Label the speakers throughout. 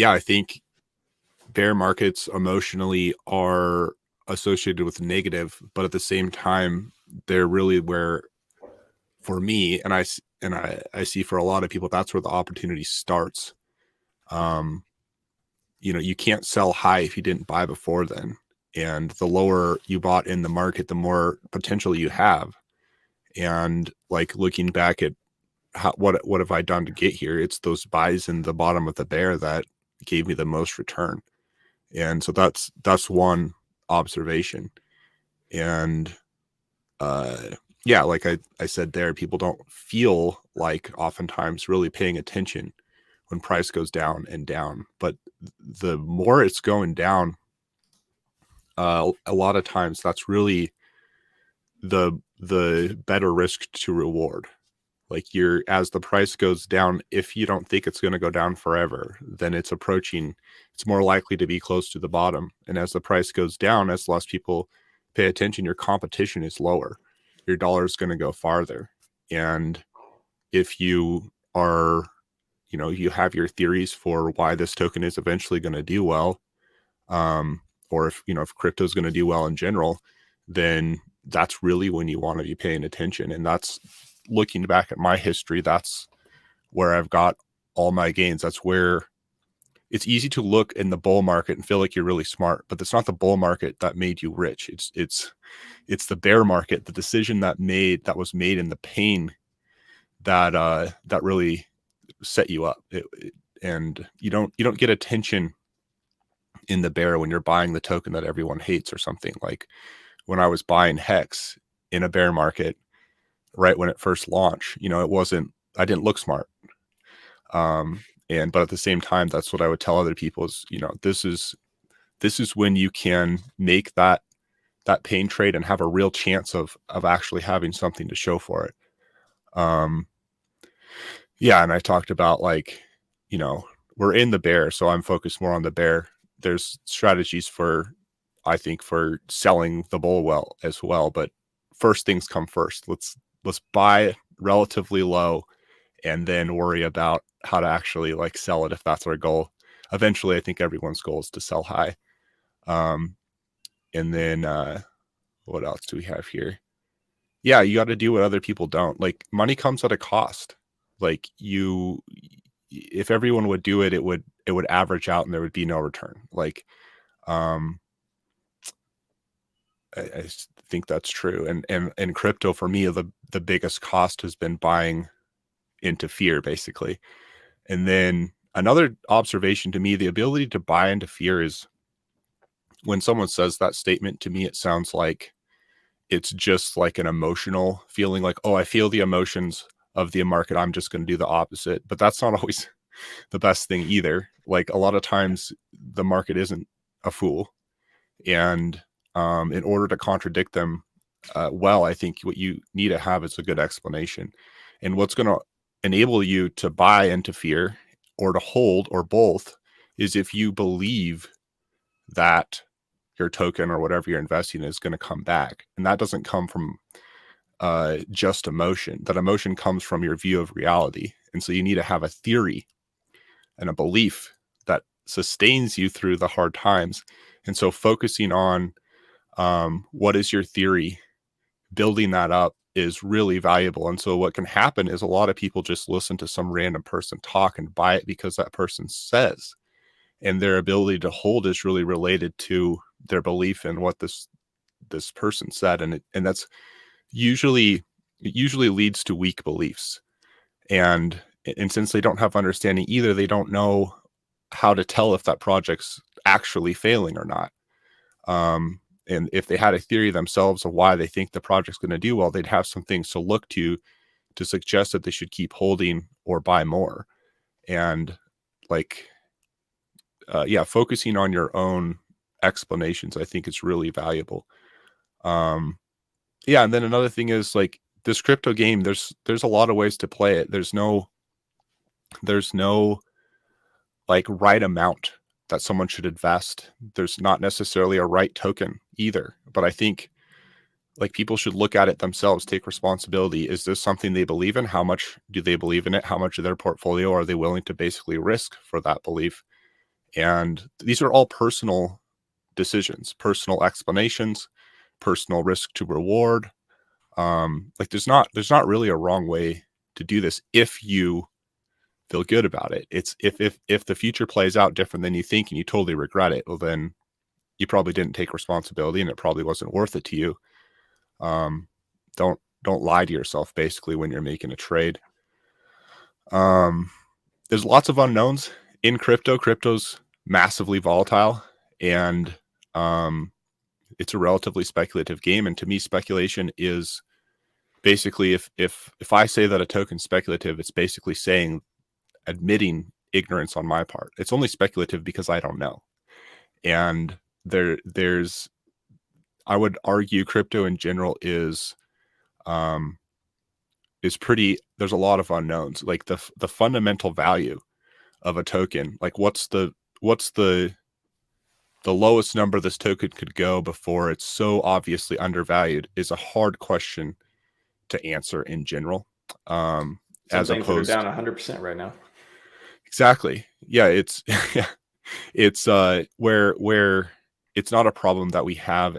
Speaker 1: yeah, I think bear markets emotionally are associated with negative, but at the same time, they're really where, for me, and I see for a lot of people, that's where the opportunity starts. You can't sell high if you didn't buy before then. And the lower you bought in the market, the more potential you have. And like looking back at what have I done to get here? It's those buys in the bottom of the bear that gave me the most return. And so that's one observation. And yeah, like I said there, people don't feel like oftentimes really paying attention when price goes down and down. But the more it's going down, a lot of times that's really the better risk to reward. Like as the price goes down, if you don't think it's going to go down forever, then it's more likely to be close to the bottom. And as the price goes down, as less people pay attention, your competition is lower. Your dollar is going to go farther. And if you are, you have your theories for why this token is eventually going to do well, or if crypto is going to do well in general, then that's really when you want to be paying attention. And that's, looking back at my history, that's where I've got all my gains. That's where it's easy to look in the bull market and feel like you're really smart, but it's not the bull market that made you rich. It's the bear market, the decision that was made in the pain that really set you up. And you don't get attention in the bear when you're buying the token that everyone hates or something. Like when I was buying Hex in a bear market, right when it first launched, I didn't look smart. But at the same time, that's what I would tell other people is, this is when you can make that pain trade and have a real chance of actually having something to show for it. Yeah. And I talked about we're in the bear, so I'm focused more on the bear. There's strategies I think for selling the bull well as well, but first things come first. Let's buy relatively low and then worry about how to actually sell it if that's our goal. Eventually, I think everyone's goal is to sell high. And then what else do we have here? Yeah, you got to do what other people don't. Like money comes at a cost. Like if everyone would do it, it would average out and there would be no return. Like I think that's true. And in crypto, for me, the biggest cost has been buying into fear, basically. And then another observation to me, the ability to buy into fear is when someone says that statement to me, it sounds like it's just like an emotional feeling, like, oh, I feel the emotions of the market, I'm just going to do the opposite. But that's not always the best thing either. Like a lot of times the market isn't a fool. And in order to contradict them well, I think what you need to have is a good explanation. And what's going to enable you to buy into fear or to hold or both is if you believe that your token or whatever you're investing in is going to come back. And that doesn't come from just emotion. That emotion comes from your view of reality. And so you need to have a theory and a belief that sustains you through the hard times. And so focusing on what is your theory, building that up is really valuable. And so what can happen is a lot of people just listen to some random person talk and buy it because that person says, and their ability to hold is really related to their belief in what this person said. And that's usually leads to weak beliefs. And since they don't have understanding either, they don't know how to tell if that project's actually failing or not. And if they had a theory themselves of why they think the project's going to do well, they'd have some things to look to suggest that they should keep holding or buy more. And focusing on your own explanations, I think is really valuable. And then another thing is this crypto game, there's a lot of ways to play it. There's no right amount that someone should invest. There's not necessarily a right token either, but I think people should look at it themselves, take responsibility. Is this something they believe in? How much do they believe in it? How much of their portfolio are they willing to basically risk for that belief? And these are all personal decisions, personal explanations, personal risk to reward. Like there's not really a wrong way to do this if you feel good about it. It's if the future plays out different than you think and you totally regret it, well then you probably didn't take responsibility and it probably wasn't worth it to you. Don't lie to yourself basically when you're making a trade. There's lots of unknowns in crypto. Crypto's massively volatile, and it's a relatively speculative game. And to me, speculation is basically if I say that a token's speculative, it's basically saying, admitting ignorance on my part. It's only speculative because I don't know. And there's I would argue crypto in general is pretty, there's a lot of unknowns. Like the fundamental value of a token, like what's the lowest number this token could go before it's so obviously undervalued, is a hard question to answer in general.
Speaker 2: Some
Speaker 1: as
Speaker 2: things
Speaker 1: opposed
Speaker 2: that are down 100% right now.
Speaker 1: Exactly. Yeah, it's yeah, it's where it's not a problem that we have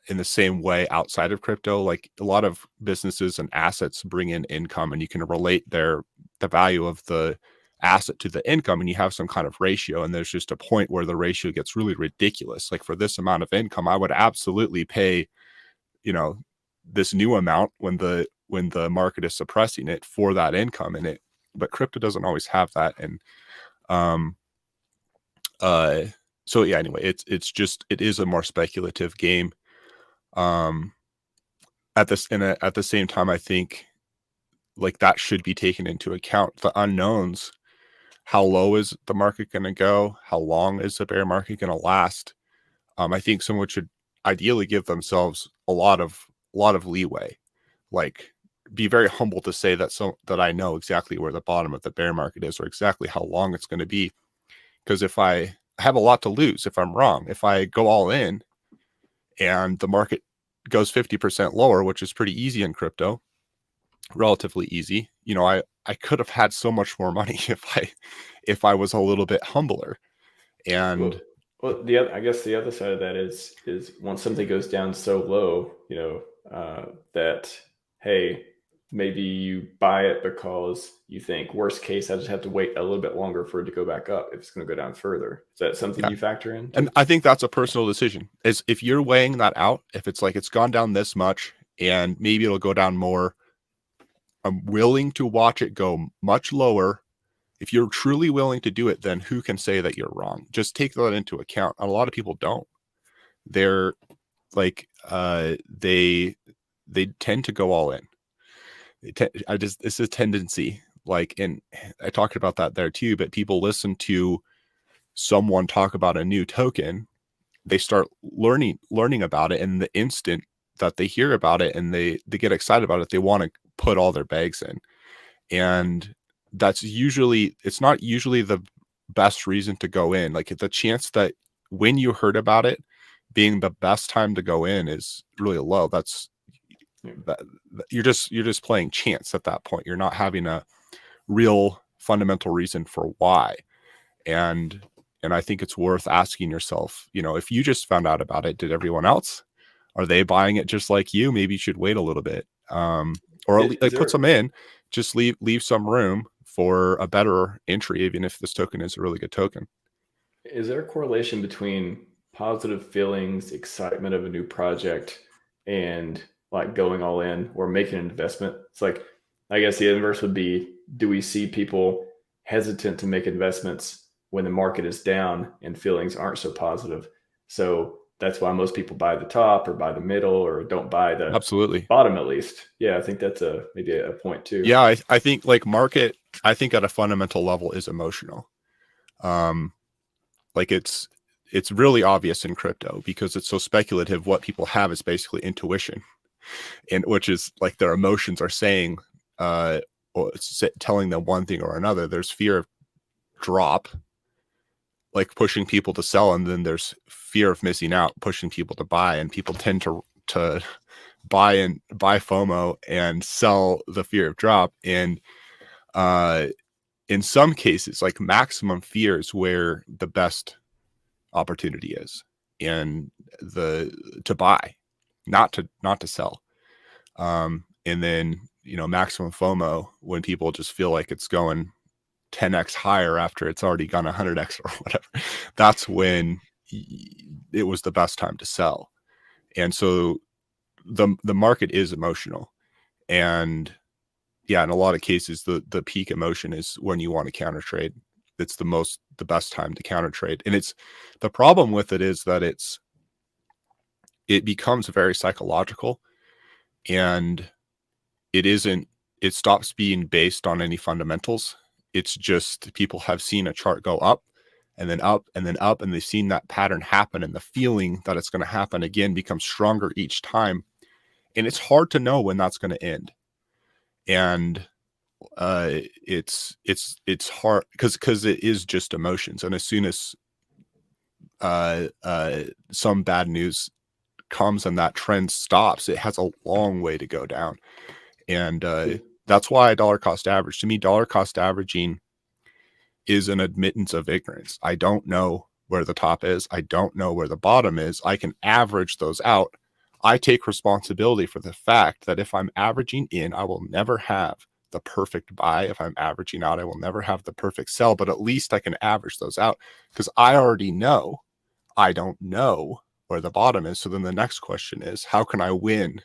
Speaker 1: in the same way outside of crypto. Like a lot of businesses and assets bring in income, and you can relate the value of the asset to the income, and you have some kind of ratio, and there's just a point where the ratio gets really ridiculous. Like for this amount of income, I would absolutely pay, this new amount when the market is suppressing it for that income in it. But crypto doesn't always have that. And so yeah, anyway, it is a more speculative game. At the same time, I think like that should be taken into account. The unknowns, how low is the market going to go? How long is the bear market going to last? I think someone should ideally give themselves a lot of leeway, like be very humble to say that I know exactly where the bottom of the bear market is or exactly how long it's going to be. Because if I have a lot to lose, if I'm wrong, if I go all in and the market goes 50% lower, which is pretty easy in crypto, relatively easy, I could have had so much more money if I was a little bit humbler. And
Speaker 2: well, I guess the other side of that is once something goes down so low, that, hey, maybe you buy it because you think worst case, I just have to wait a little bit longer for it to go back up if it's going to go down further. Is that something you factor in?
Speaker 1: And I think that's a personal decision. Is if you're weighing that out, if it's like it's gone down this much and maybe it'll go down more, I'm willing to watch it go much lower. If you're truly willing to do it, then who can say that you're wrong? Just take that into account. A lot of people don't. They're like they tend to go all in. It's a tendency. Like, and I talked about that there too, but people listen to someone talk about a new token, they start learning about it, and the instant that they hear about it and they get excited about it, they want to put all their bags in. And it's not usually the best reason to go in. Like the chance that when you heard about it being the best time to go in is really low. You're just playing chance at that point. You're not having a real fundamental reason for why. And I think it's worth asking yourself, if you just found out about it, did everyone else? Are they buying it just like you? Maybe you should wait a little bit. Or put some in, just leave some room for a better entry, even if this token is a really good token.
Speaker 2: Is there a correlation between positive feelings, excitement of a new project, and like going all in or making an investment? It's like, I guess the inverse would be, do we see people hesitant to make investments when the market is down and feelings aren't so positive? So that's why most people buy the top or buy the middle or don't buy the
Speaker 1: absolutely
Speaker 2: bottom, at least. Yeah, I think that's maybe a point too.
Speaker 1: Yeah, I think like market, I think at a fundamental level is emotional. Like it's really obvious in crypto because it's so speculative. What people have is basically intuition, and which is like their emotions are saying, or telling them one thing or another. There's fear of drop, like pushing people to sell, and then there's fear of missing out, pushing people to buy, and people tend to buy FOMO and sell the fear of drop. And in some cases, like maximum fear is where the best opportunity is, and to buy, not to sell. And then, maximum FOMO, when people just feel like it's going 10x higher after it's already gone 100x or whatever, that's when it was the best time to sell. And so the market is emotional, and in a lot of cases, the peak emotion is when you want to counter trade. It's the best time to counter trade. And it's the problem with it is that it becomes very psychological, and it stops being based on any fundamentals. It's just people have seen a chart go up and then up and then up, and they've seen that pattern happen, and the feeling that it's going to happen again becomes stronger each time. And it's hard to know when that's going to end. And it's hard because it is just emotions. And as soon as some bad news comes and that trend stops, it has a long way to go down. And that's why dollar cost average, to me, dollar cost averaging is an admittance of ignorance. I don't know where the top is. I don't know where the bottom is. I can average those out. I take responsibility for the fact that if I'm averaging in, I will never have the perfect buy. If I'm averaging out, I will never have the perfect sell, but at least I can average those out, because I already know I don't know where the bottom is. So then the next question is, how can I win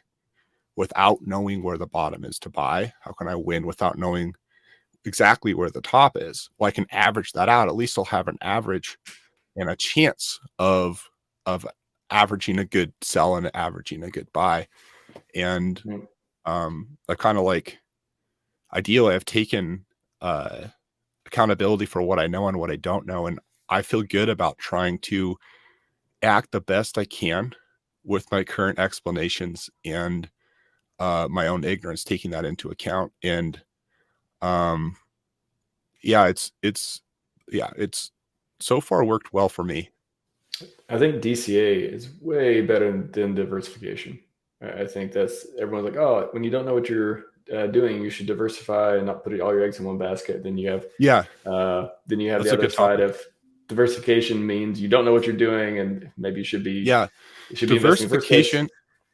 Speaker 1: without knowing where the bottom is to buy? How can I win without knowing exactly where the top is? Well, I can average that out. At least I'll have an average and a chance of averaging a good sell and averaging a good buy. And I kind of like, ideally, I've taken accountability for what I know and what I don't know, and I feel good about trying to act the best I can with my current explanations and my own ignorance, taking that into account. And it's so far worked well for me.
Speaker 2: I think DCA is way better than diversification. I think that's, everyone's like, oh, when you don't know what you're doing, you should diversify and not put all your eggs in one basket. Then you have the other side of diversification means you don't know what you're doing, and maybe you should be
Speaker 1: diversification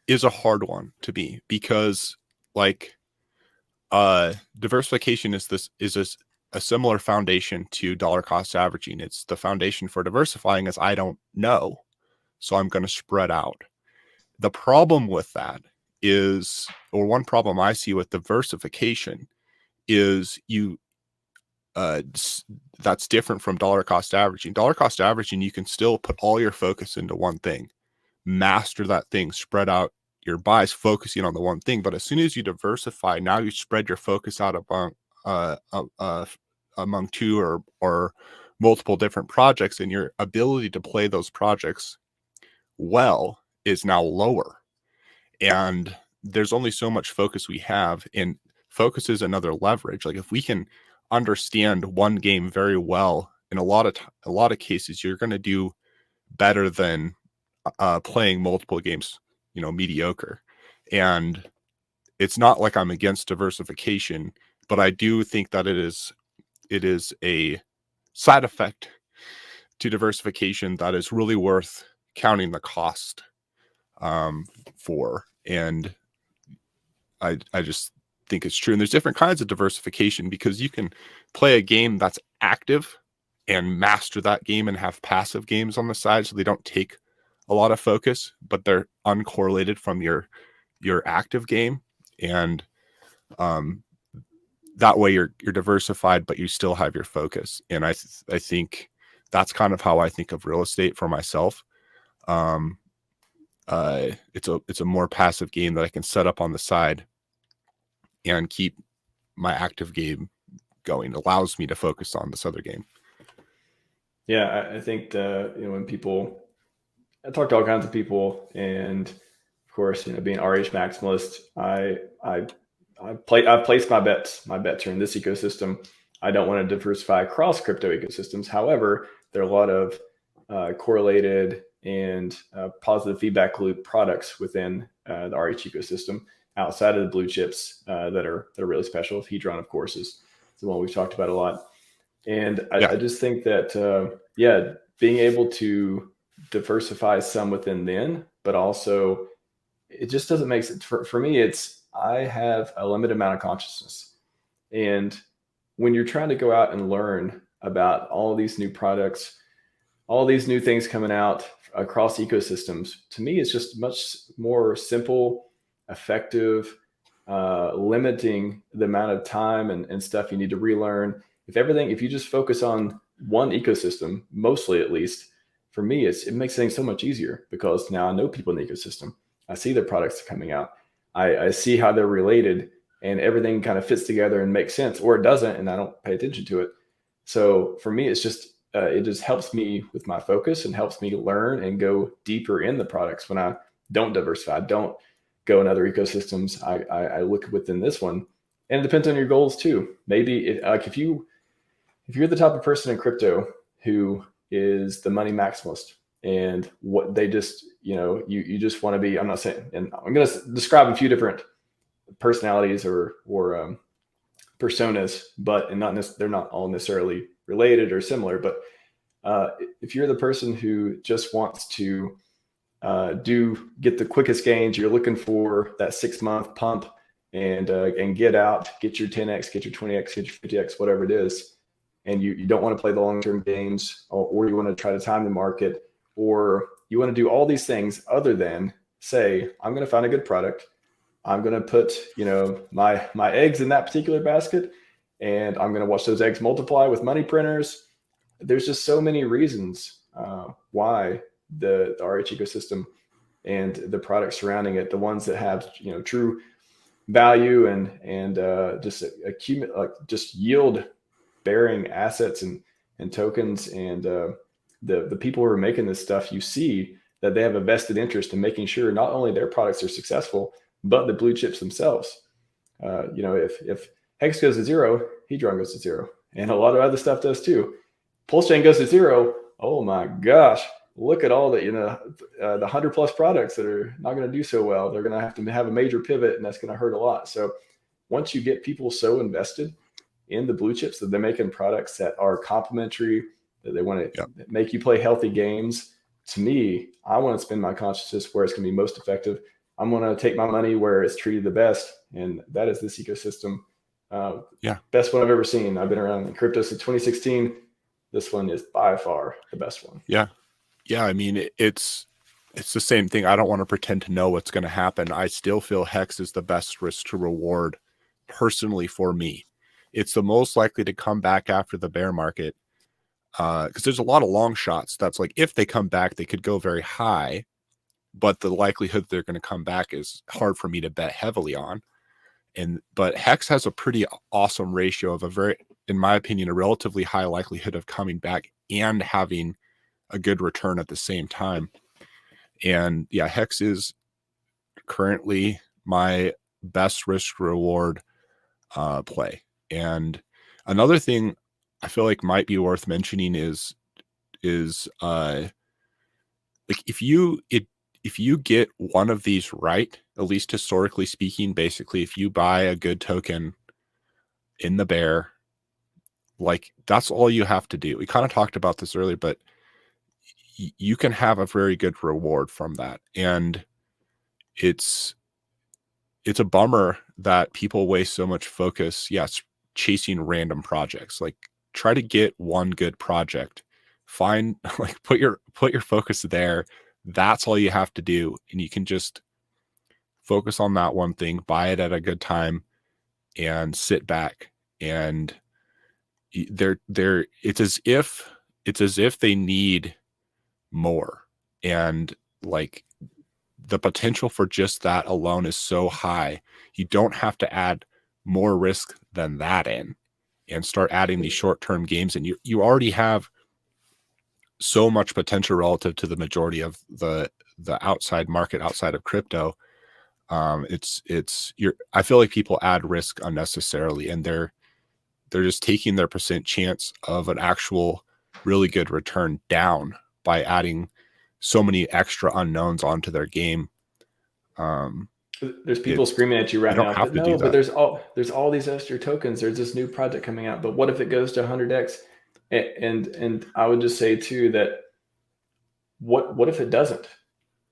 Speaker 1: is a hard one to be, because like diversification is a similar foundation to dollar cost averaging. It's the foundation for diversifying is I don't know, so I'm going to spread out. The problem with that is, or one problem I see with diversification is that's different from dollar cost averaging. Dollar cost averaging, you can still put all your focus into one thing, master that thing, spread out your buys, focusing on the one thing. But as soon as you diversify, now you spread your focus out among two or multiple different projects, and your ability to play those projects well is now lower. And there's only so much focus we have, and focus is another leverage. Like if we can understand one game very well, in a lot of cases, you're going to do better than playing multiple games, mediocre. And it's not like I'm against diversification, but I do think that it is a side effect to diversification that is really worth counting the cost for. And I just think it's true. And there's different kinds of diversification, because you can play a game that's active and master that game and have passive games on the side, so they don't take a lot of focus, but they're uncorrelated from your active game. And that way you're diversified, but you still have your focus. And I think that's kind of how I think of real estate for myself. It's a more passive game that I can set up on the side and keep my active game going. It allows me to focus on this other game.
Speaker 2: Yeah, I think when I talk to all kinds of people, and of course, being RHMaximalist, I've placed my bets are in this ecosystem. I don't want to diversify across crypto ecosystems. However, there are a lot of correlated and positive feedback loop products within the RH ecosystem outside of the blue chips that are really special. Hedron, of course, is the one we've talked about a lot. And
Speaker 1: Yeah.
Speaker 2: I just think that, yeah, being able to diversify some within then, but also it just doesn't make sense. For me, it's I have a limited amount of consciousness. And when you're trying to go out and learn about all these new products, all these new things coming out across ecosystems, to me, it's just much more simple, effective, limiting the amount of time and stuff you need to relearn. If you just focus on one ecosystem, mostly at least, for me, it makes things so much easier because now I know people in the ecosystem. I see their products coming out. I see how they're related, and everything kind of fits together and makes sense, or it doesn't, and I don't pay attention to it. So for me, it just helps me with my focus and helps me learn and go deeper in the products when I don't diversify, don't go in other ecosystems. I look within this one, and it depends on your goals too. Maybe if you're the type of person in crypto who is the money maximalist and what they just, you just want to be, I'm not saying, and I'm going to describe a few different personalities or personas, but they're not all necessarily related or similar. But if you're the person who just wants to get the quickest gains, you're looking for that 6-month pump and get out, get your 10x, get your 20x, get your 50x, whatever it is, and you don't want to play the long-term games, or you want to try to time the market, or you want to do all these things other than say, I'm going to find a good product. I'm going to put, my eggs in that particular basket, and I'm going to watch those eggs multiply with money printers. There's just so many reasons why the RH ecosystem and the products surrounding it, the ones that have, true value and just accumulate, like just yield bearing assets and tokens, and the people who are making this stuff, you see that they have a vested interest in making sure not only their products are successful, but the blue chips themselves. If Hex goes to zero, Hedron goes to zero, and a lot of other stuff does too. PulseChain goes to zero. Oh my gosh, look at all the the 100+ products that are not going to do so well. They're going to have a major pivot, and that's going to hurt a lot. So once you get people so invested in the blue chips that they're making products that are complementary, that they want to make you play healthy games, to me, I want to spend my consciousness where it's going to be most effective. I'm going to take my money where it's treated the best, and that is this ecosystem. Best one I've ever seen. I've been around in crypto since 2016. This one is by far the best one.
Speaker 1: Yeah. I mean, it's the same thing. I don't want to pretend to know what's going to happen. I still feel Hex is the best risk to reward personally for me. It's the most likely to come back after the bear market, because there's a lot of long shots. That's like, if they come back, they could go very high, but the likelihood they're going to come back is hard for me to bet heavily on. But Hex has a pretty awesome ratio of in my opinion, a relatively high likelihood of coming back and having a good return at the same time. And yeah, Hex is currently my best risk reward play. And another thing I feel like might be worth mentioning is like if you get one of these right, at least historically speaking, basically if you buy a good token in the bear, like that's all you have to do. We kind of talked about this earlier, but you can have a very good reward from that. And it's a bummer that people waste so much focus, chasing random projects. Like, try to get one good project, find, like, put your focus there. That's all you have to do. And you can just focus on that one thing, buy it at a good time, and sit back. And it's as if they need more. And like, the potential for just that alone is so high. You don't have to add more risk than that in and start adding these short-term games. And you already have so much potential relative to the majority of the outside market outside of crypto. I feel like people add risk unnecessarily, and they're just taking their percent chance of an actual really good return down by adding so many extra unknowns onto their game.
Speaker 2: There's people screaming at you right now, but there's all these extra tokens. There's this new project coming out, but what if it goes to 100x? And I would just say too that what if it doesn't?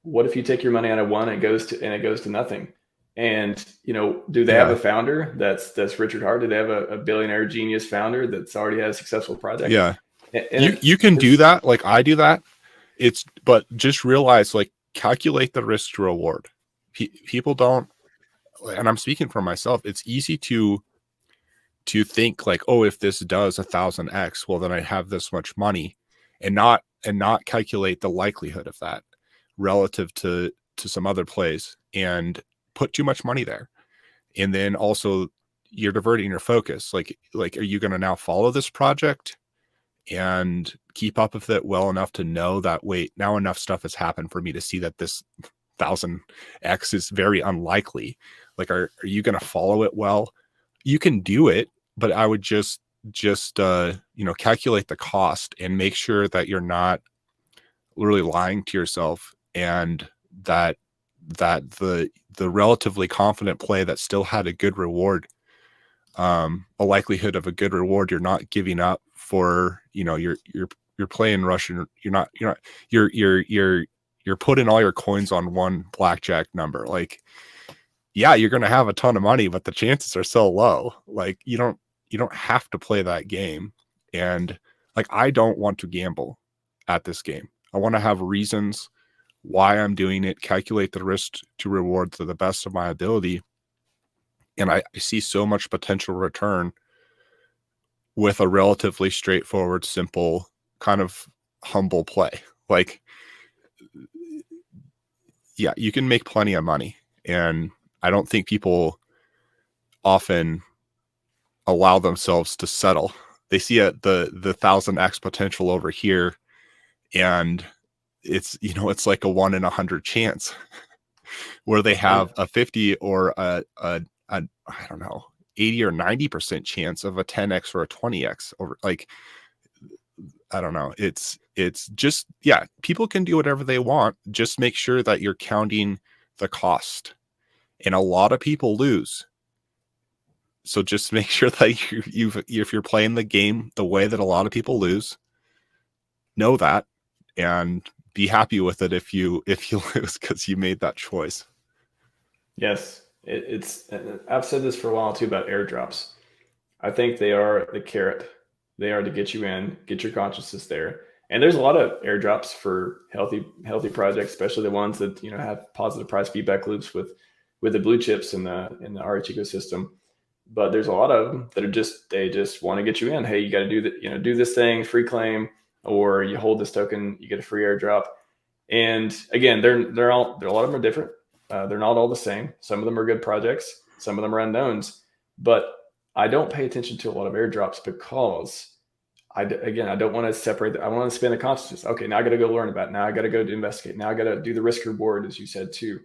Speaker 2: What if you take your money out of one and it goes to nothing? And do they have a founder that's Richard Hart? Do they have a billionaire genius founder that's already had a successful project?
Speaker 1: Yeah. And you can do that, like I do that. But just realize, like, calculate the risk to reward. People don't, and I'm speaking for myself, it's easy to think like, oh, if this does 1,000x, well, then I have this much money, and not calculate the likelihood of that relative to some other plays, and put too much money there. And then also you're diverting your focus. Like, are you going to now follow this project and keep up with it well enough to know that, wait, now enough stuff has happened for me to see that this 1,000x is very unlikely? Like, are you going to follow it well? You can do it, but I would just calculate the cost and make sure that you're not really lying to yourself, and that the relatively confident play that still had a good reward, a likelihood of a good reward, you're not giving up for, you're playing Russian. You're putting all your coins on one blackjack number. Like, yeah, you're going to have a ton of money, but the chances are so low. Like, you don't have to play that game. And like, I don't want to gamble at this game. I want to have reasons why I'm doing it, calculate the risk to reward to the best of my ability. And I see so much potential return with a relatively straightforward, simple, kind of humble play. Like, yeah, you can make plenty of money. And I don't think people often allow themselves to settle. They see the 1,000x potential over here, and it's like a 1 in 100 chance, where they have a 50 or a I don't know, 80 or 90% chance of a 10x or a 20x over. Like, I don't know. It's just, yeah, people can do whatever they want. Just make sure that you're counting the cost. And a lot of people lose. So just make sure that if you're playing the game the way that a lot of people lose, know that, and be happy with it if you lose, because you made that choice.
Speaker 2: Yes. I've said this for a while too about airdrops. I think they are the carrot. They are to get you in, get your consciousness there. And there's a lot of airdrops for healthy projects, especially the ones that have positive price feedback loops with the blue chips in the RH ecosystem. But there's a lot of them that are they just want to get you in. Hey, you got to do this thing, free claim, or you hold this token, you get a free airdrop. And again, a lot of them are different. They're not all the same. Some of them are good projects. Some of them are unknowns. But I don't pay attention to a lot of airdrops because I don't want to separate. I want to spend the consciousness. Okay, now I got to go learn about it. Now I got to go to investigate. Now I got to do the risk reward, as you said too.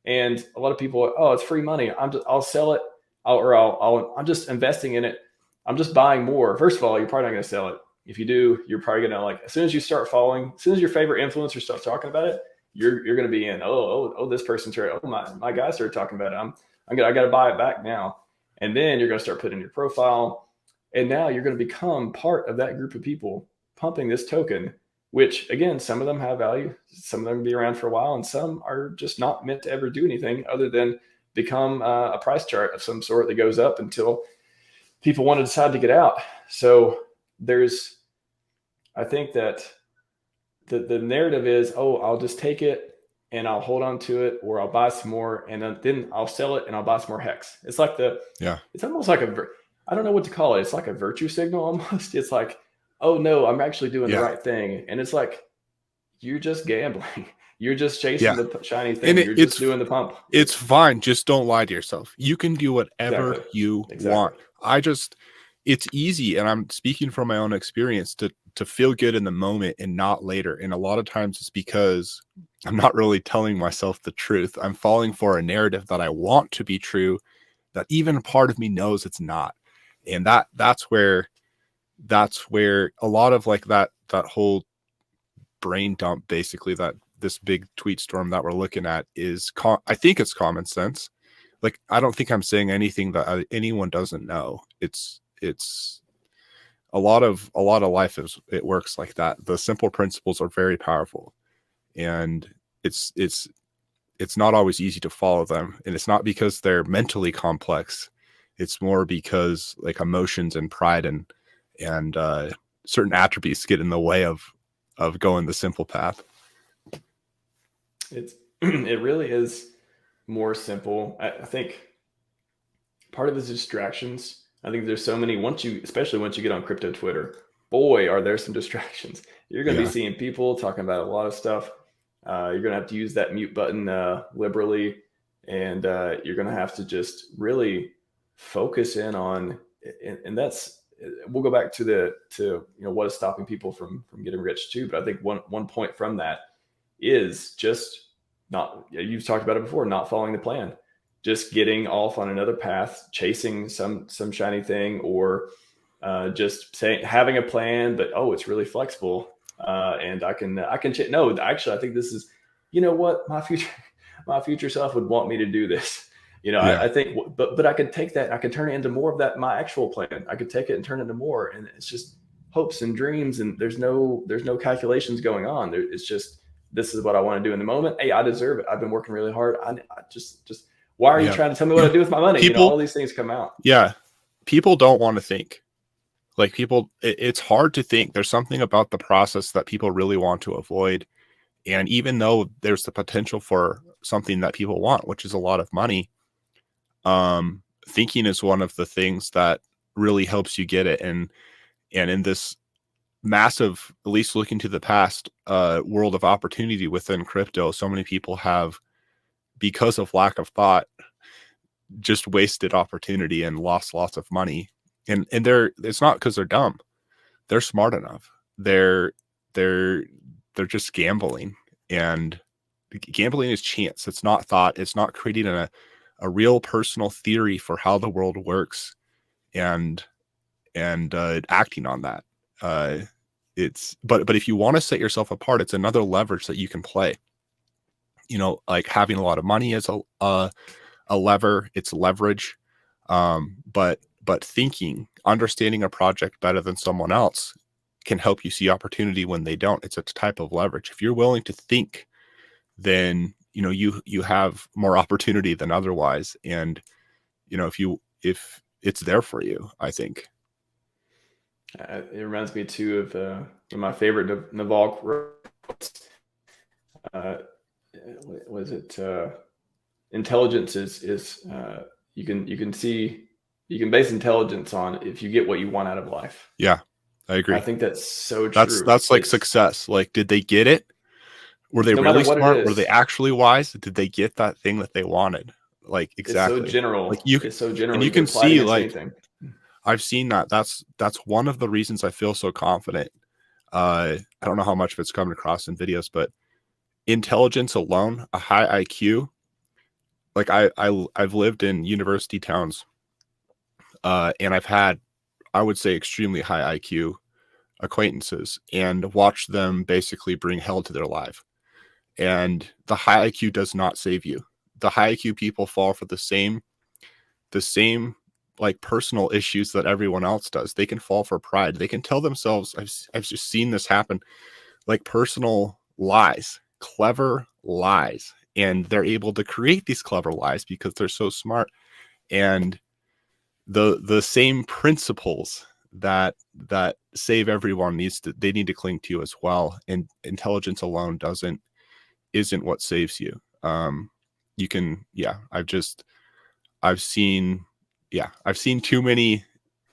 Speaker 2: And a lot of people, oh, it's free money. I'll sell it, I'm just investing in it. I'm just buying more. First of all, you're probably not going to sell it. If you do, you're probably going to, like, as soon as you start following, as soon as your favorite influencer starts talking about it, you're going to be in. Oh, this person's right. Oh, my guy started talking about it. I got to buy it back now. And then you're going to start putting in your profile, and now you're going to become part of that group of people pumping this token. Which, again, some of them have value, some of them be around for a while, and some are just not meant to ever do anything other than become a price chart of some sort that goes up until people want to decide to get out. So I think that the narrative is, oh, I'll just take it and I'll hold on to it, or I'll buy some more, and then I'll sell it and I'll buy some more hex. It's like it's almost like I don't know what to call it. It's like a virtue signal almost. It's like, oh no, I'm actually doing the right thing. And it's like, you're just gambling. You're just chasing the shiny thing. You're just doing the pump.
Speaker 1: It's fine. Just don't lie to yourself. You can do whatever you want. It's easy. And I'm speaking from my own experience to feel good in the moment and not later. And a lot of times it's because I'm not really telling myself the truth. I'm falling for a narrative that I want to be true, that even a part of me knows it's not. And that's where a lot of, like, that whole brain dump, basically, that this big tweet storm that we're looking at is, I think it's common sense. Like, I don't think I'm saying anything that anyone doesn't know. It's a lot of life it works like that. The simple principles are very powerful, and it's not always easy to follow them, and it's not because they're mentally complex. It's more because like emotions and pride and certain attributes get in the way of going the simple path.
Speaker 2: It really is more simple. I think part of it is distractions. I think there's so many, especially once you get on crypto Twitter, boy, are there some distractions. You're going to be seeing people talking about a lot of stuff. You're going to have to use that mute button liberally, and you're going to have to just really focus in on, and that's, we'll go back to what is stopping people from getting rich too. But I think one point from that is just not, you've talked about it before, not following the plan, just getting off on another path, chasing some shiny thing, or just having a plan, but it's really flexible, and I can no, actually, I think this is, what my future self would want me to do this. I think, but I could take that, I could turn it into more of that, my actual plan. I could take it and turn it into more, and it's just hopes and dreams, and there's no calculations going on. It's just, this is what I want to do in the moment. Hey, I deserve it. I've been working really hard. I just why are you trying to tell me what to do with my money? All these things come out.
Speaker 1: Yeah. People don't want to think. Like it's hard to think. There's something about the process that people really want to avoid. And even though there's the potential for something that people want, which is a lot of money, thinking is one of the things that really helps you get it. And in this massive, at least looking to the past, world of opportunity within crypto, so many people have, because of lack of thought, just wasted opportunity and lost lots of money. And it's not because they're dumb. They're smart enough. They're just gambling, and gambling is chance. It's not thought. It's not creating a real personal theory for how the world works and acting on that. But if you want to set yourself apart, it's another leverage that you can play. Like having a lot of money is a lever, it's leverage. But thinking, understanding a project better than someone else can help you see opportunity when they don't. It's a type of leverage. If you're willing to think, then you have more opportunity than otherwise. And if it's there for you, I think.
Speaker 2: It reminds me too of one of my favorite Naval quotes. Was it intelligence is you can base intelligence on if you get what you want out of life.
Speaker 1: Yeah, I agree.
Speaker 2: I think that's so true.
Speaker 1: That's like success. Like, did they get it? Were they really smart? Were they actually wise? Did they get that thing that they wanted? Like, exactly.
Speaker 2: It's so general.
Speaker 1: Like
Speaker 2: it's so general.
Speaker 1: And you can see, like,
Speaker 2: anything.
Speaker 1: I've seen that. That's one of the reasons I feel so confident. I don't know how much of it's coming across in videos, but intelligence alone, a high IQ. Like I've lived in university towns, and I've had, I would say, extremely high IQ acquaintances and watched them basically bring hell to their life. And the high IQ does not save you. The high IQ people fall for the same like personal issues that everyone else does. They can fall for pride. They can tell themselves, I've just seen this happen, like personal lies, clever lies. And they're able to create these clever lies because they're so smart. And the same principles that save everyone they need to cling to as well. And intelligence alone isn't what saves you. I've seen too many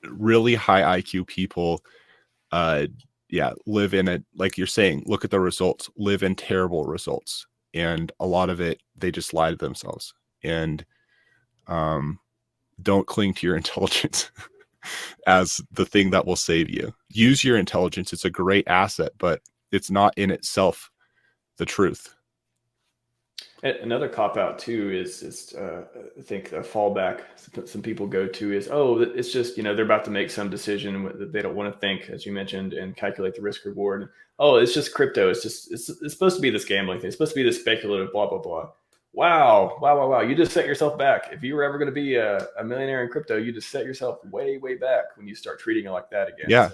Speaker 1: really high IQ people live in it, like you're saying, look at the results, live in terrible results. And a lot of it, they just lie to themselves. And don't cling to your intelligence as the thing that will save you. Use your intelligence. It's a great asset, but it's not in itself the truth.
Speaker 2: Another cop out too is I think a fallback some people go to is, it's just, they're about to make some decision that they don't want to think, as you mentioned, and calculate the risk reward. It's just crypto. It's supposed to be this gambling thing. It's supposed to be this speculative blah, blah, blah. wow. You just set yourself back. If you were ever going to be a millionaire in crypto, you just set yourself way back when you start treating it like that again.
Speaker 1: Yeah.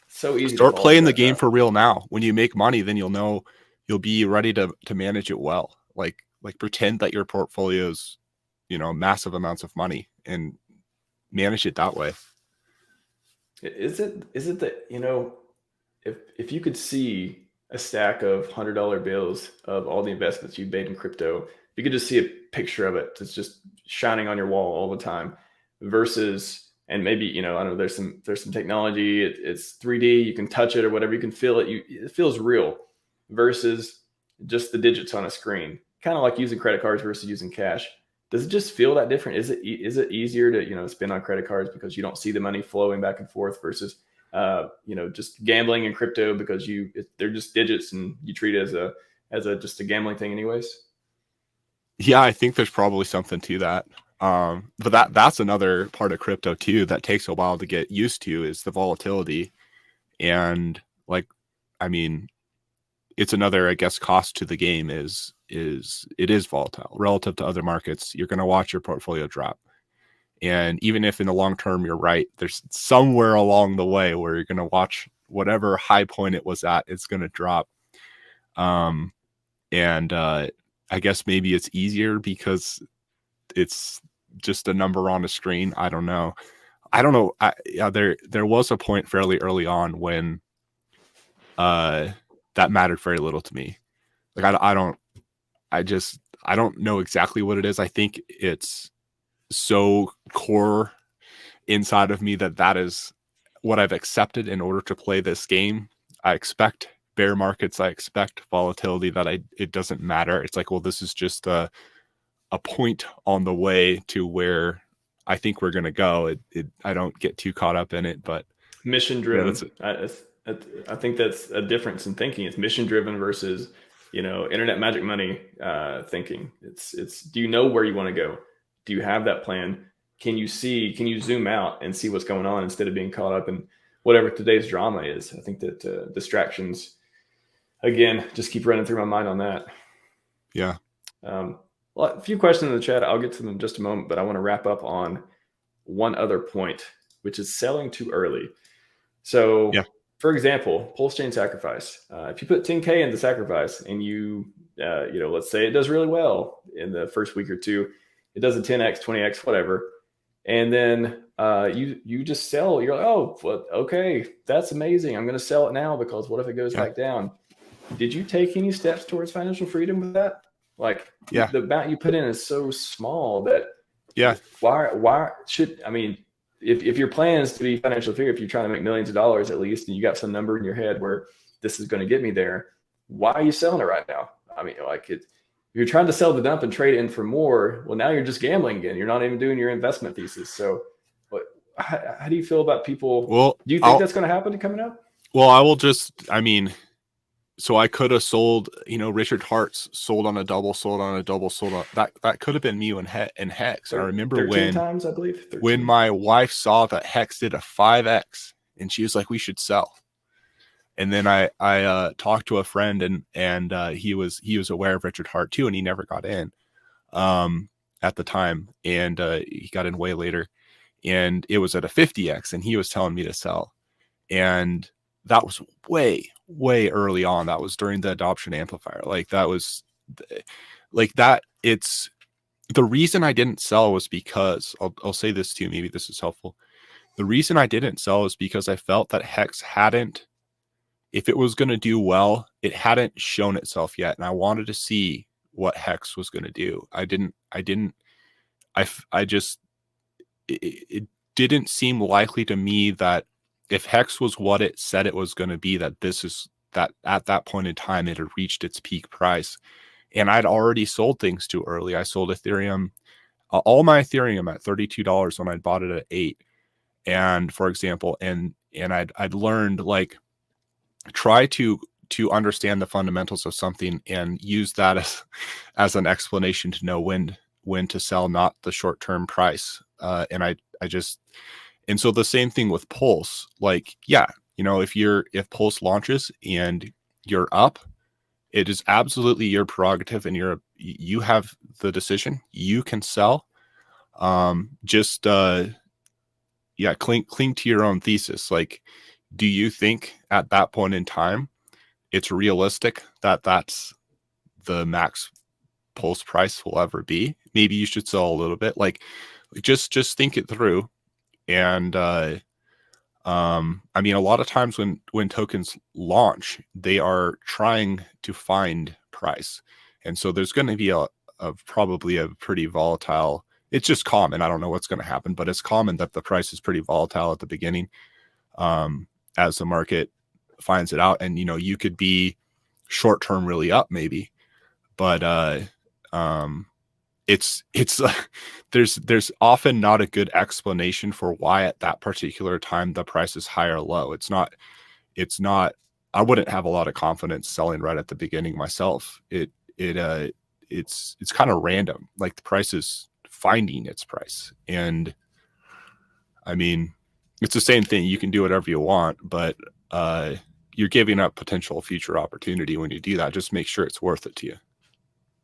Speaker 2: So easy to
Speaker 1: Start
Speaker 2: fall into
Speaker 1: playing the
Speaker 2: that
Speaker 1: game
Speaker 2: trap.
Speaker 1: for real now. When you make money, then you'll know, you'll be ready to manage it well. Like pretend that your portfolio's, massive amounts of money and manage it that way.
Speaker 2: Is it that, if you could see a stack of $100 bills of all the investments you've made in crypto, you could just see a picture of it that's just shining on your wall all the time, versus, and maybe, I don't know, there's some technology, it's 3D, you can touch it or whatever, you can feel it, it feels real, versus just the digits on a screen, kind of like using credit cards versus using cash. Does it just feel that different? Is it easier to spend on credit cards because you don't see the money flowing back and forth, versus just gambling in crypto because they're just digits and you treat it as just a gambling thing anyways?
Speaker 1: Yeah, I think there's probably something to that. But that's another part of crypto too that takes a while to get used to, is the volatility. And it's another, I guess, cost to the game is it is volatile relative to other markets. You're going to watch your portfolio drop. And even if in the long term you're right, there's somewhere along the way where you're going to watch whatever high point it was at, it's going to drop. I guess maybe it's easier because it's just a number on a screen. I don't know. There was a point fairly early on when that mattered very little to me. Like I don't know exactly what it is. I think it's so core inside of me that is what I've accepted in order to play this game. I expect bear markets, I expect volatility, that it doesn't matter. It's like, well, this is just a point on the way to where I think we're going to go. I don't get too caught up in it, but
Speaker 2: Mission driven. I think that's a difference in thinking. It's mission driven versus, internet magic money thinking. It's do you know where you want to go? Do you have that plan? Can you zoom out and see what's going on instead of being caught up in whatever today's drama is? I think that distractions, again, just keep running through my mind on that.
Speaker 1: Yeah.
Speaker 2: Well, a few questions in the chat. I'll get to them in just a moment, but I want to wrap up on one other point, which is selling too early. So, yeah. For example, PulseChain sacrifice. If you put 10K into sacrifice and let's say it does really well in the first week or two, it does a 10x, 20x, whatever, and then you just sell. You're like, oh, well, okay, that's amazing. I'm going to sell it now because what if it goes back down? Did you take any steps towards financial freedom with that? Like, the amount you put in is so small that why should, if your plan is to be financially free, if you're trying to make millions of dollars at least, and you got some number in your head where this is going to get me there, why are you selling it right now? If you're trying to sell the dump and trade it in for more, well, now you're just gambling again. You're not even doing your investment thesis. So how do you feel about people?
Speaker 1: Well,
Speaker 2: do you think that's going to happen coming up?
Speaker 1: Well, I will just, so I could have sold, Richard Hart's sold on a double, sold on that could have been me and Hex. I remember
Speaker 2: 13 times, I believe. 13.
Speaker 1: When my wife saw that Hex did a 5x and she was like, we should sell. And then I talked to a friend and he was aware of Richard Hart too, and he never got in at the time, and he got in way later, and it was at a 50x, and he was telling me to sell, and that was way early on. That was during the adoption amplifier. It's the reason I didn't sell was because I'll say this too, maybe this is helpful. The reason I didn't sell is because I felt that Hex hadn't, if it was going to do well, it hadn't shown itself yet. And I wanted to see what Hex was going to do. It didn't seem likely to me that if Hex was what it said it was going to be, that at that point in time, it had reached its peak price. And I'd already sold things too early. I sold Ethereum, all my Ethereum at $32 when I bought it at $8. And for example, and I'd learned, like, try to understand the fundamentals of something and use that as an explanation to know when to sell, not the short-term price. And so the same thing with Pulse, like, if Pulse launches and you're up, it is absolutely your prerogative and you have the decision. You can sell. Just cling to your own thesis. Like, do you think at that point in time it's realistic that that's the max pulse price will ever be? Maybe you should sell a little bit. Like, just think it through. And I mean, a lot of times when tokens launch, they are trying to find price, and so there's going to be probably a pretty volatile. It's just common. I don't know what's going to happen, but it's common that the price is pretty volatile at the beginning, as the market finds it out. And you could be short term really up maybe, but it's there's often not a good explanation for why at that particular time the price is high or low. It's not I wouldn't have a lot of confidence selling right at the beginning myself. It's kind of random. Like, the price is finding its price. And I mean, it's the same thing. You can do whatever you want, but you're giving up potential future opportunity when you do that. Just make sure it's worth it to you.